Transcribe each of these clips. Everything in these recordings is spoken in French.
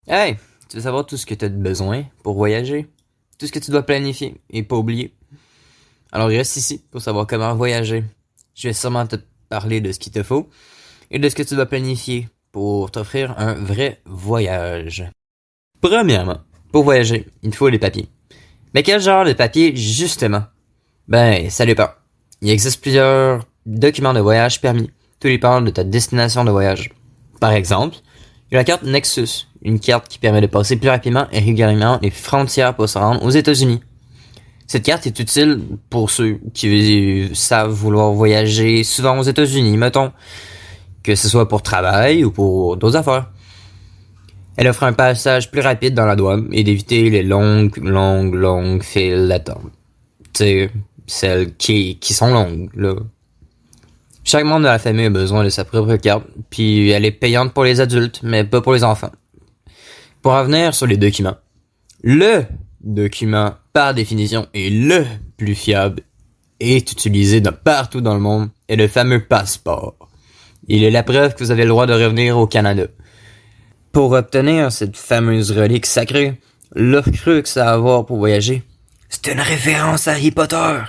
Hey, tu veux savoir tout ce que tu as besoin pour voyager? Tout ce que tu dois planifier et pas oublier. Alors reste ici pour savoir comment voyager. Je vais sûrement te parler de ce qu'il te faut et de ce que tu dois planifier pour t'offrir un vrai voyage. Premièrement, pour voyager, il te faut des papiers. Mais quel genre de papier justement? Ben, ça dépend. Il existe plusieurs documents de voyage permis. Tout dépend de ta destination de voyage. Par exemple, il y a la carte Nexus, une carte qui permet de passer plus rapidement et régulièrement les frontières pour se rendre aux États-Unis. Cette carte est utile pour ceux qui savent vouloir voyager souvent aux États-Unis, mettons, que ce soit pour travail ou pour d'autres affaires. Elle offre un passage plus rapide dans la douane et d'éviter les longues files d'attente. Tu sais, celles qui sont longues, là. Chaque membre de la famille a besoin de sa propre carte, puis elle est payante pour les adultes, mais pas pour les enfants. Pour revenir sur les documents. Le document, par définition, est le plus fiable et est utilisé partout dans le monde est le fameux passeport. Il est la preuve que vous avez le droit de revenir au Canada. Pour obtenir cette fameuse relique sacrée, l'Horcrux à avoir pour voyager, c'est une référence à Harry Potter.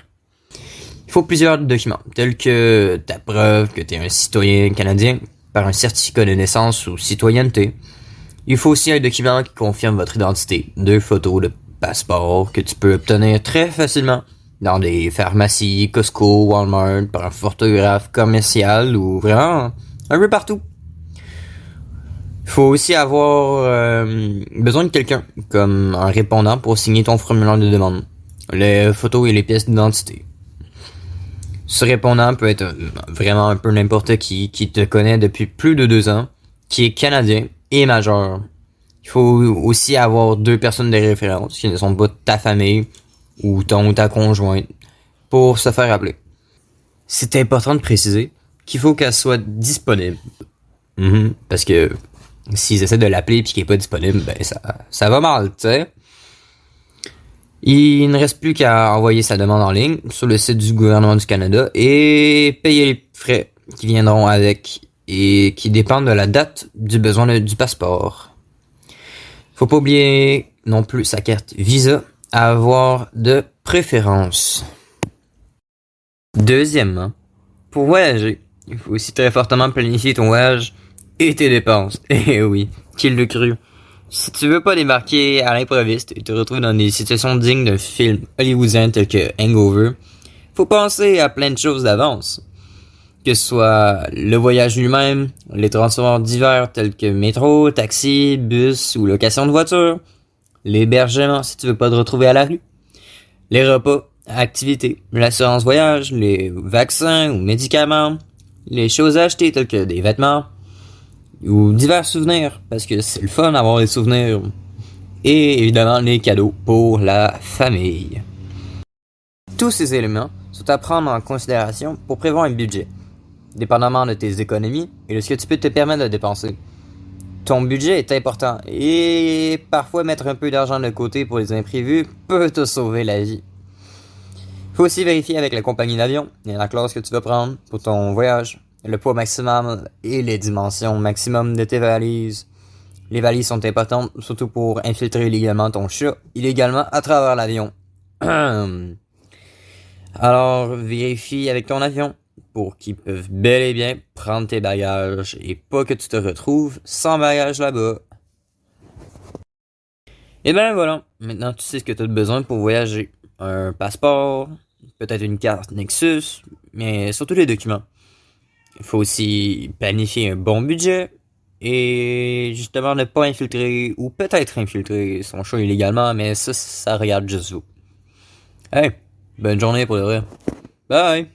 Il faut plusieurs documents, tels que ta preuve que tu es un citoyen canadien par un certificat de naissance ou citoyenneté. Il faut aussi un document qui confirme votre identité, 2 photos de passeport que tu peux obtenir très facilement dans des pharmacies, Costco, Walmart, par un photographe commercial ou vraiment un peu partout. Il faut aussi avoir besoin de quelqu'un, comme un répondant pour signer ton formulaire de demande, les photos et les pièces d'identité. Ce répondant peut être vraiment un peu n'importe qui te connaît depuis plus de 2 ans, qui est canadien et majeur. Il faut aussi avoir 2 personnes de référence qui ne sont pas ta famille ou ton ou ta conjointe pour se faire appeler. C'est important de préciser qu'il faut qu'elle soit disponible. Parce que s'ils essaient de l'appeler puis qu'elle est pas disponible, ben ça va mal, tu sais. Il ne reste plus qu'à envoyer sa demande en ligne sur le site du gouvernement du Canada et payer les frais qui viendront avec et qui dépendent de la date du besoin du passeport. Faut pas oublier non plus sa carte Visa à avoir de préférence. Deuxièmement, pour voyager, il faut aussi très fortement planifier ton voyage et tes dépenses. Eh oui, qui le cru. Si tu veux pas débarquer à l'improviste et te retrouver dans des situations dignes d'un film hollywoodien tel que Hangover, faut penser à plein de choses d'avance. Que ce soit le voyage lui-même, les transports divers tels que métro, taxi, bus ou location de voiture, l'hébergement si tu veux pas te retrouver à la rue, les repas, activités, l'assurance voyage, les vaccins ou médicaments, les choses à acheter telles que des vêtements, ou divers souvenirs, parce que c'est le fun d'avoir des souvenirs. Et évidemment, les cadeaux pour la famille. Tous ces éléments sont à prendre en considération pour prévoir un budget, dépendamment de tes économies et de ce que tu peux te permettre de dépenser. Ton budget est important et parfois mettre un peu d'argent de côté pour les imprévus peut te sauver la vie. Faut aussi vérifier avec la compagnie d'avion et la classe que tu vas prendre pour ton voyage, le poids maximum et les dimensions maximum de tes valises. Les valises sont importantes, surtout pour infiltrer illégalement ton chat, illégalement à travers l'avion. Alors, vérifie avec ton avion pour qu'ils peuvent bel et bien prendre tes bagages et pas que tu te retrouves sans bagages là-bas. Et ben voilà, maintenant tu sais ce que tu as besoin pour voyager. Un passeport, peut-être une carte Nexus, mais surtout les documents. Il faut aussi planifier un bon budget et justement ne pas infiltrer ou peut-être infiltrer son chat illégalement, mais ça regarde juste vous. Hey, bonne journée pour de vrai. Bye!